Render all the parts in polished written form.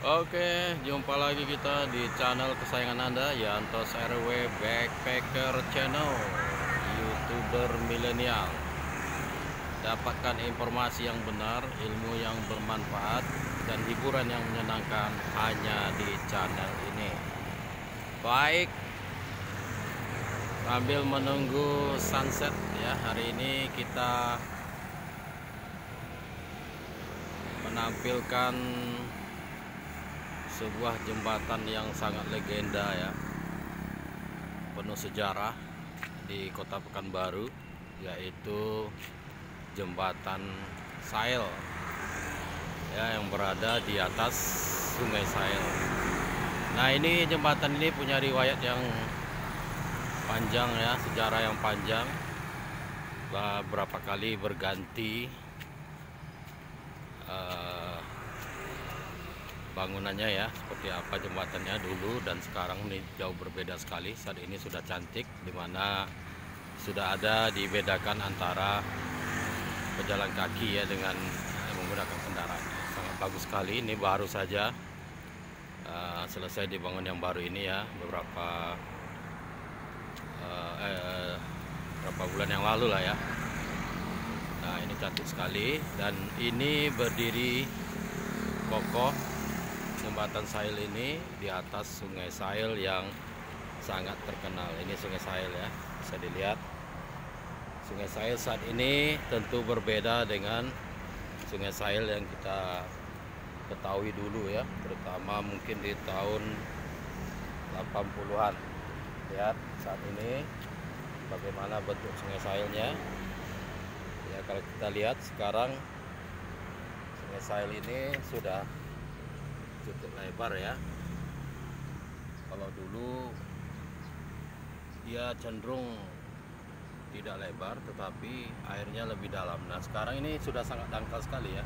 Oke, jumpa lagi kita di channel kesayangan Anda, Yantos RW Backpacker Channel, YouTuber milenial. Dapatkan informasi yang benar, ilmu yang bermanfaat, dan hiburan yang menyenangkan hanya di channel ini. Baik, sambil menunggu sunset ya, hari ini kita menampilkan sebuah jembatan yang sangat legenda ya, penuh sejarah di Kota Pekanbaru, yaitu jembatan Sail ya, yang berada di atas Sungai Sail. Nah, ini jembatan ini punya riwayat yang panjang ya, sejarah yang panjang, beberapa kali berganti bangunannya ya, seperti apa jembatannya dulu dan sekarang ini jauh berbeda sekali. Saat ini sudah cantik, dimana sudah ada dibedakan antara pejalan kaki ya dengan menggunakan kendaraan. Sangat bagus sekali. Ini baru saja selesai dibangun yang baru ini ya, beberapa bulan yang lalu lah ya. Nah, ini cantik sekali dan ini berdiri kokoh. Jembatan Sail ini di atas Sungai Sail yang sangat terkenal. Ini Sungai Sail ya, bisa dilihat. Sungai Sail saat ini tentu berbeda dengan Sungai Sail yang kita ketahui dulu ya, terutama mungkin di tahun 80-an. Lihat saat ini bagaimana bentuk Sungai Sailnya. Ya, kalau kita lihat sekarang Sungai Sail ini sudah cukup lebar ya. Kalau dulu dia cenderung tidak lebar, tetapi airnya lebih dalam. Nah, sekarang ini sudah sangat dangkal sekali ya.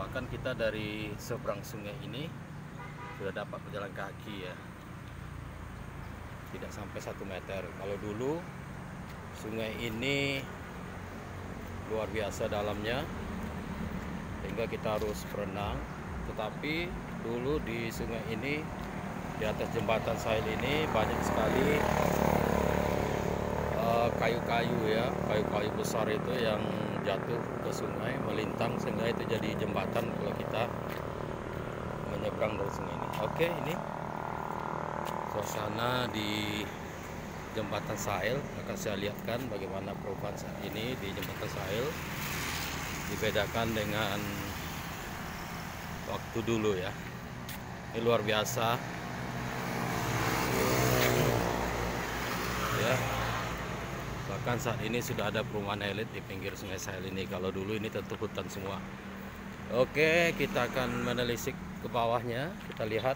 Bahkan kita dari seberang sungai ini sudah dapat berjalan kaki ya, tidak sampai 1 meter. Kalau dulu sungai ini luar biasa dalamnya, sehingga kita harus berenang. Tetapi dulu di sungai ini, di atas jembatan Sail ini, banyak sekali kayu-kayu ya, kayu-kayu besar itu yang jatuh ke sungai, melintang, sehingga itu jadi jembatan kalau kita menyeberang dari sungai ini. Oke, ini suasana di jembatan Sail. Akan saya lihatkan bagaimana perubahan saat ini di jembatan Sail, dibedakan dengan waktu dulu ya. Ini luar biasa ya. Bahkan saat ini sudah ada perumahan elit di pinggir Sungai Sail ini. Kalau dulu ini tentu hutan semua. Oke, kita akan menelisik ke bawahnya. Kita lihat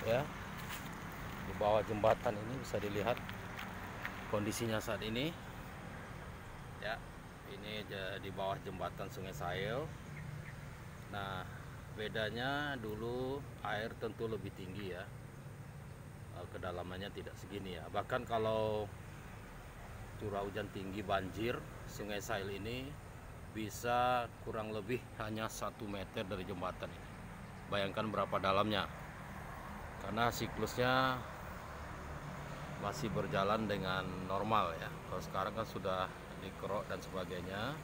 ya, di bawah jembatan ini bisa dilihat kondisinya saat ini ya. Ini di bawah jembatan Sungai Sail. Nah, bedanya dulu air tentu lebih tinggi ya, kedalamannya tidak segini ya. Bahkan kalau curah hujan tinggi, banjir, Sungai Sail ini bisa kurang lebih hanya 1 meter dari jembatan ini. Bayangkan berapa dalamnya, karena siklusnya masih berjalan dengan normal ya. Kalau sekarang kan sudah dikerok dan sebagainya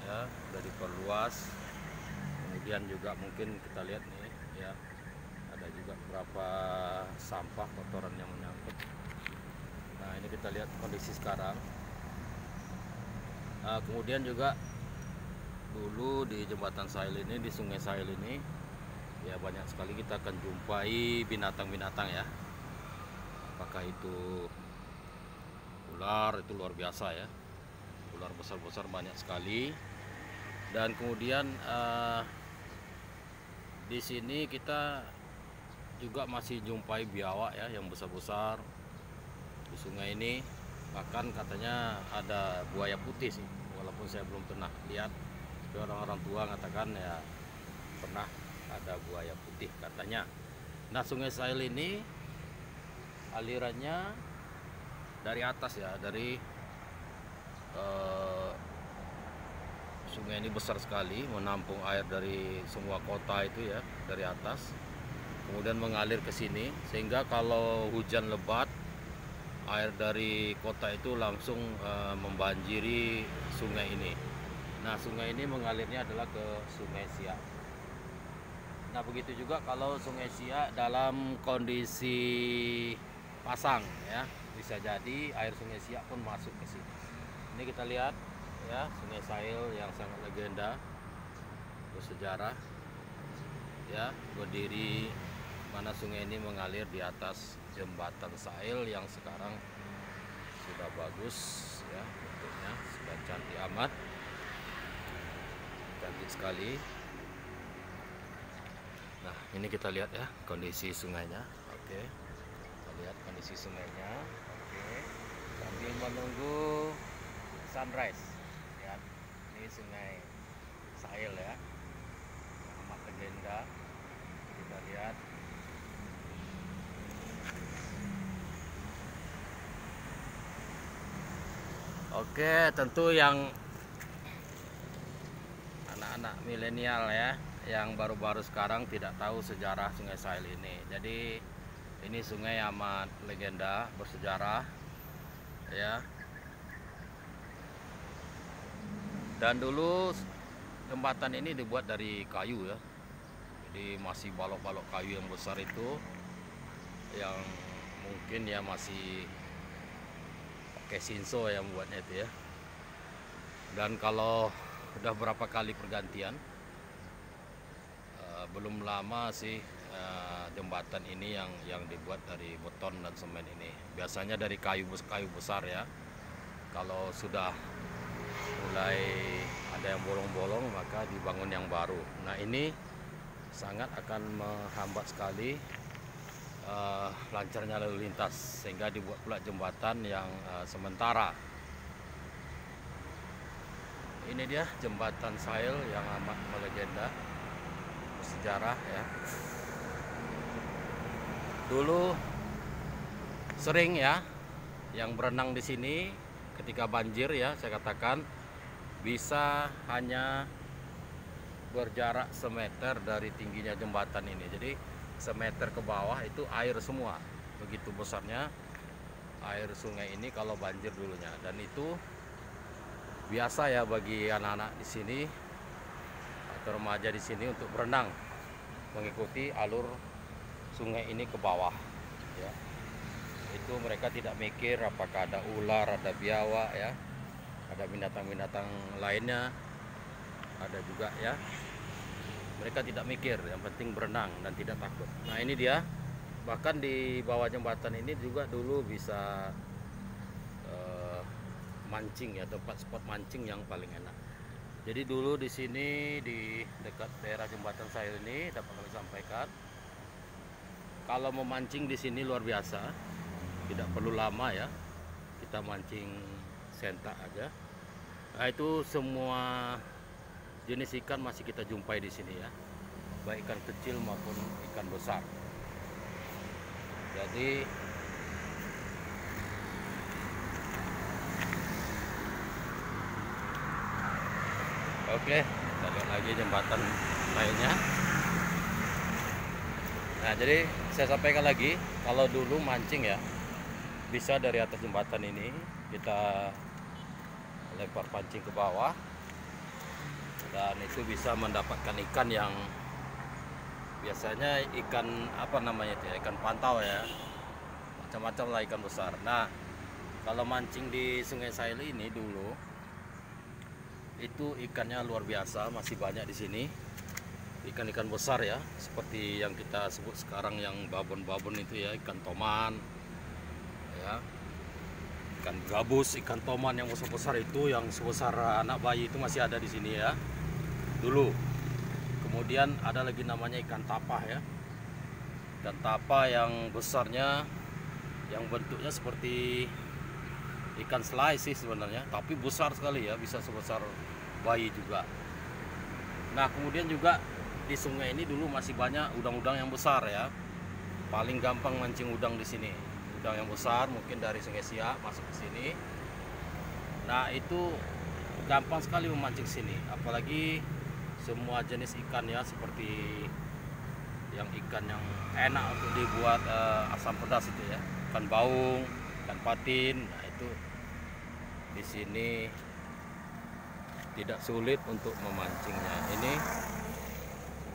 ya, sudah diperluas. Kemudian juga mungkin kita lihat nih ya, ada juga beberapa sampah kotoran yang menyangkut. Nah, ini kita lihat kondisi sekarang. Nah, kemudian juga dulu di jembatan Sail ini, di Sungai Sail ini ya, banyak sekali kita akan jumpai binatang-binatang ya. Apakah itu ular, itu luar biasa ya, ular besar-besar banyak sekali. Dan kemudian di sini kita juga masih jumpai biawak ya, yang besar-besar di sungai ini. Bahkan katanya ada buaya putih sih, walaupun saya belum pernah lihat. Tapi orang-orang tua mengatakan ya pernah ada buaya putih katanya. Nah, Sungai Sail ini alirannya dari atas ya, dari sungai ini besar sekali, menampung air dari semua kota itu ya, dari atas. Kemudian mengalir ke sini, sehingga kalau hujan lebat, air dari kota itu langsung membanjiri sungai ini. Nah, sungai ini mengalirnya adalah ke Sungai Siak. Nah, begitu juga kalau Sungai Siak dalam kondisi pasang ya, bisa jadi air Sungai Siak pun masuk ke sini. Ini kita lihat ya, Sungai Sahil yang sangat legenda, bersejarah ya, berdiri mana sungai ini mengalir di atas jembatan Sahil yang sekarang sudah bagus ya, bentuknya sudah cantik amat, cantik sekali. Nah, ini kita lihat ya kondisi sungainya. Oke, kita lihat kondisi sungainya. Oke, sambil menunggu sunrise ya, ini Sungai Sahil ya, amat legenda. Kita lihat oke, tentu yang anak-anak milenial ya, yang baru-baru sekarang tidak tahu sejarah Sungai Sahil ini. Jadi ini sungai amat legenda, bersejarah ya. Dan dulu jembatan ini dibuat dari kayu ya. Jadi masih balok-balok kayu yang besar itu, yang mungkin ya masih pakai sinso yang buatnya itu ya. Dan kalau udah berapa kali pergantian, belum lama sih jembatan ini yang dibuat dari beton dan semen ini. Biasanya dari kayu besar ya. Kalau sudah mulai ada yang bolong-bolong, maka dibangun yang baru. Nah, ini sangat akan menghambat sekali lancarnya lalu lintas, sehingga dibuat pula jembatan yang sementara. Ini dia jembatan Sahil yang amat melegenda, bersejarah ya. Dulu sering ya yang berenang di sini ketika banjir ya, saya katakan bisa hanya berjarak semeter dari tingginya jembatan ini. Jadi semeter ke bawah itu air semua. Begitu besarnya air sungai ini kalau banjir dulunya. Dan itu biasa ya bagi anak-anak di sini atau remaja di sini untuk berenang, mengikuti alur sungai ini ke bawah ya. Itu mereka tidak mikir apakah ada ular, ada biawak ya, ada binatang-binatang lainnya, ada juga ya. Mereka tidak mikir, yang penting berenang dan tidak takut. Nah, ini dia, bahkan di bawah jembatan ini juga dulu bisa mancing ya, tempat spot mancing yang paling enak. Jadi dulu di sini di dekat daerah jembatan Sahil ini dapat kami sampaikan, kalau memancing di sini luar biasa, tidak perlu lama ya, kita mancing sentak aja. Nah, itu semua jenis ikan masih kita jumpai di sini ya, baik ikan kecil maupun ikan besar. Jadi oke, kita lihat lagi jembatan lainnya. Nah, jadi saya sampaikan lagi, kalau dulu mancing ya, bisa dari atas jembatan ini kita lempar pancing ke bawah, dan itu bisa mendapatkan ikan yang biasanya ikan apa namanya itu ya, ikan pantau ya, macam-macam lah ikan besar. Nah, kalau mancing di Sungai Sahil ini dulu itu ikannya luar biasa, masih banyak di sini ikan-ikan besar ya, seperti yang kita sebut sekarang yang babon-babon itu ya, ikan toman ya, ikan gabus, ikan toman yang besar-besar itu, yang sebesar anak bayi itu masih ada di sini ya dulu. Kemudian ada lagi namanya ikan tapah ya, ikan tapah yang besarnya, yang bentuknya seperti ikan selai sih sebenarnya, tapi besar sekali ya, bisa sebesar bayi juga. Nah, kemudian juga di sungai ini dulu masih banyak udang-udang yang besar ya. Paling gampang mancing udang di sini. Udang yang besar mungkin dari Sungai Siak masuk ke sini. Nah, itu gampang sekali memancing sini, apalagi semua jenis ikan ya, seperti yang ikan yang enak untuk dibuat asam pedas itu ya, ikan baung, ikan patin. Nah itu di sini tidak sulit untuk memancingnya. Ini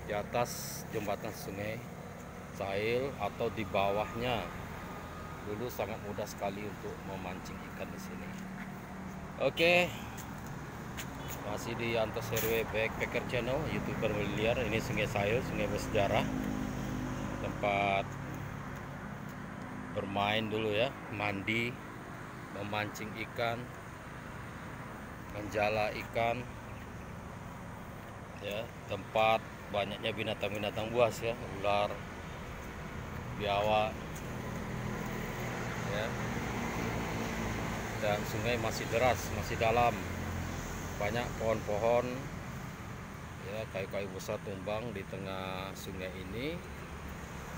di atas jembatan Sungai Sahil atau di bawahnya, dulu sangat mudah sekali untuk memancing ikan di sini. Oke, masih di Yantos RW Backpacker Channel, YouTuber miliar. Ini Sungai Sahil, sungai bersejarah, tempat bermain dulu ya, mandi, memancing ikan, menjala ikan ya, tempat banyaknya binatang-binatang buas ya, ular, biawak ya. Dan sungai masih deras, masih dalam, banyak pohon-pohon ya, kayu-kayu besar tumbang di tengah sungai ini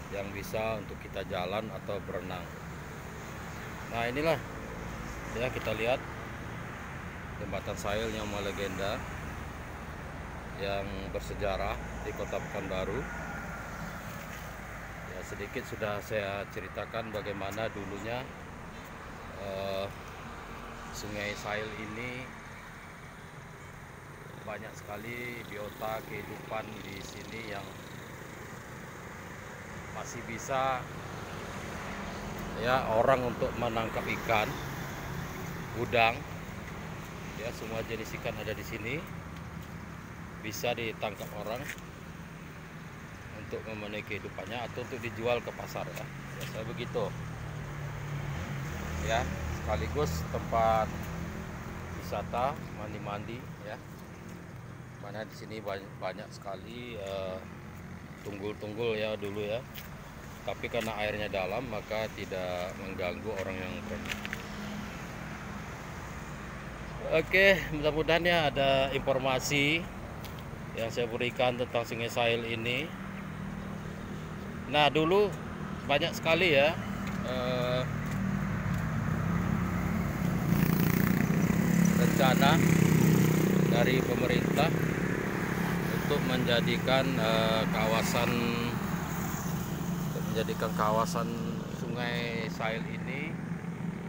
yang bisa untuk kita jalan atau berenang. Nah inilah ya, kita lihat jembatan Sahil yang melegenda, yang bersejarah di Kota Pekanbaru. Ya, sedikit sudah saya ceritakan bagaimana dulunya Sungai Sahil ini banyak sekali biota kehidupan di sini yang masih bisa ya orang untuk menangkap ikan, udang. Ya, semua jenis ikan ada di sini, bisa ditangkap orang untuk memenuhi kehidupannya atau untuk dijual ke pasar ya. Biasa begitu. Ya, sekaligus tempat wisata, mandi-mandi ya. Mana di sini banyak sekali tunggul-tunggul ya dulu ya. Tapi karena airnya dalam maka tidak mengganggu orang yang berenang. Oke, mudah-mudahan ya ada informasi yang saya berikan tentang Sungai Sahil ini. Nah dulu banyak sekali ya rencana dari pemerintah untuk menjadikan kawasan Sungai Sahil ini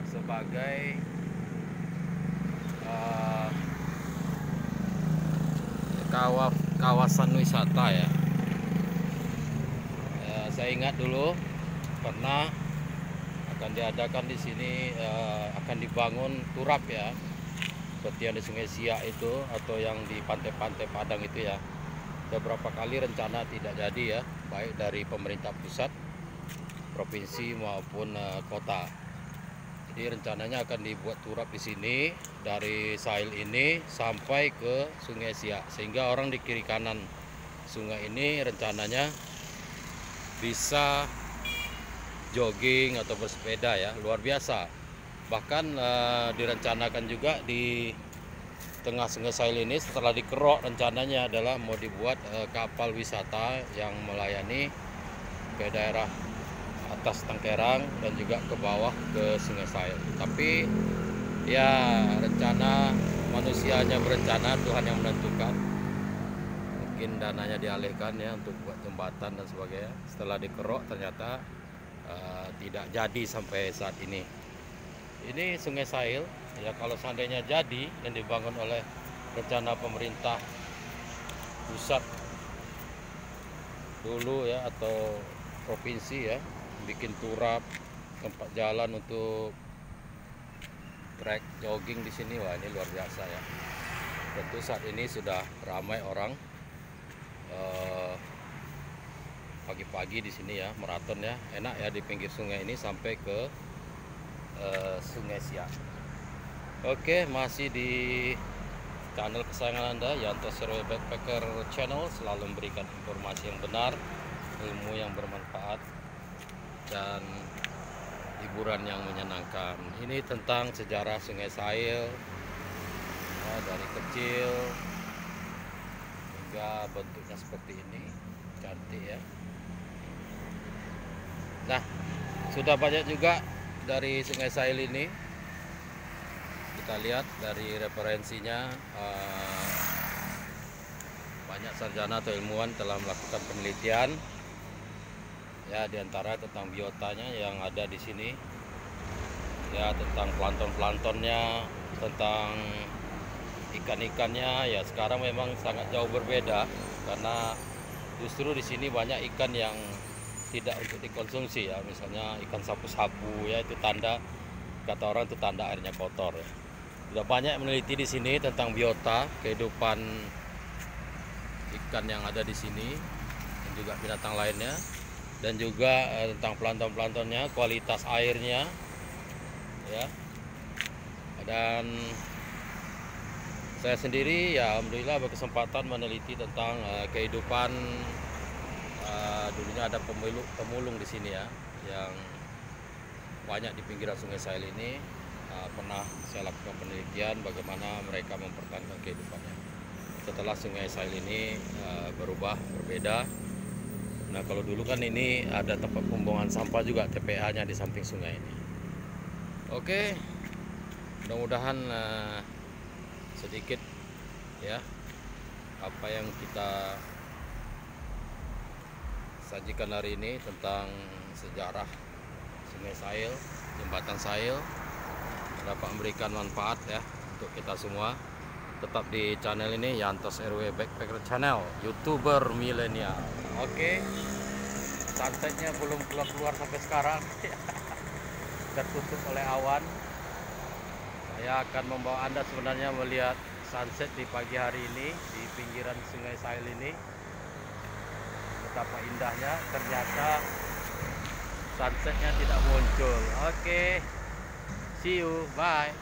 sebagai kawasan wisata ya. Saya ingat dulu pernah akan diadakan di sini, akan dibangun turap ya, seperti yang di Sungai Siak itu atau yang di pantai-pantai Padang itu ya. Beberapa kali rencana tidak jadi ya, baik dari pemerintah pusat, provinsi maupun kota. Jadi rencananya akan dibuat turap di sini dari Sahil ini sampai ke Sungai Siak, sehingga orang di kiri kanan sungai ini rencananya bisa jogging atau bersepeda ya, luar biasa. Bahkan direncanakan juga di tengah Sungai Sahil ini setelah dikerok, rencananya adalah mau dibuat kapal wisata yang melayani ke daerah atas Tangkerang dan juga ke bawah ke Sungai Sahil. Tapi ya rencana manusianya berencana, Tuhan yang menentukan. Mungkin dananya dialihkan ya untuk buat jembatan dan sebagainya. Setelah dikerok ternyata tidak jadi sampai saat ini. Ini Sungai Sahil ya, kalau seandainya jadi dan dibangun oleh rencana pemerintah pusat dulu ya atau provinsi ya, bikin turap, tempat jalan untuk trek jogging di sini, wah ini luar biasa ya. Tentu saat ini sudah ramai orang pagi-pagi di sini ya, maraton ya, enak ya di pinggir sungai ini sampai ke Sungai Siak. Oke, masih di channel kesayangan Anda, Yantos RW Backpacker Channel, selalu memberikan informasi yang benar, ilmu yang bermanfaat, dan hiburan yang menyenangkan. Ini tentang sejarah Sungai Sahil ya, dari kecil hingga bentuknya seperti ini, cantik ya. Nah, sudah banyak juga dari Sungai Sahil ini kita lihat dari referensinya, banyak sarjana atau ilmuwan telah melakukan penelitian ya, diantara tentang biotanya yang ada di sini ya, tentang plankton-planktonnya, tentang ikan-ikannya ya. Sekarang memang sangat jauh berbeda karena justru di sini banyak ikan yang tidak untuk dikonsumsi ya, misalnya ikan sapu-sapu ya, itu tanda, kata orang itu tanda airnya kotor ya. Sudah banyak meneliti di sini tentang biota, kehidupan ikan yang ada di sini dan juga binatang lainnya, dan juga tentang plankton-planktonnya, kualitas airnya ya. Dan saya sendiri ya alhamdulillah berkesempatan meneliti tentang kehidupan, dulunya ada pemulung di sini ya, yang banyak di pinggiran Sungai Sahil ini. Pernah saya lakukan penelitian bagaimana mereka mempertahankan kehidupannya setelah Sungai Sahil ini berubah, berbeda. Nah, kalau dulu kan ini ada tempat pembuangan sampah juga, TPA-nya di samping sungai ini. Oke, mudah-mudahan sedikit ya apa yang kita sajikan hari ini tentang sejarah Sungai Sahil, Jembatan Sahil, dapat memberikan manfaat ya untuk kita semua. Tetap di channel ini, Yantos RW Backpacker Channel, YouTuber milenial. Oke, sunsetnya belum keluar sampai sekarang. Tertutup oleh awan. Saya akan membawa Anda sebenarnya melihat sunset di pagi hari ini di pinggiran Sungai Sahil ini. Betapa indahnya, ternyata sunsetnya tidak muncul. Oke, see you, bye.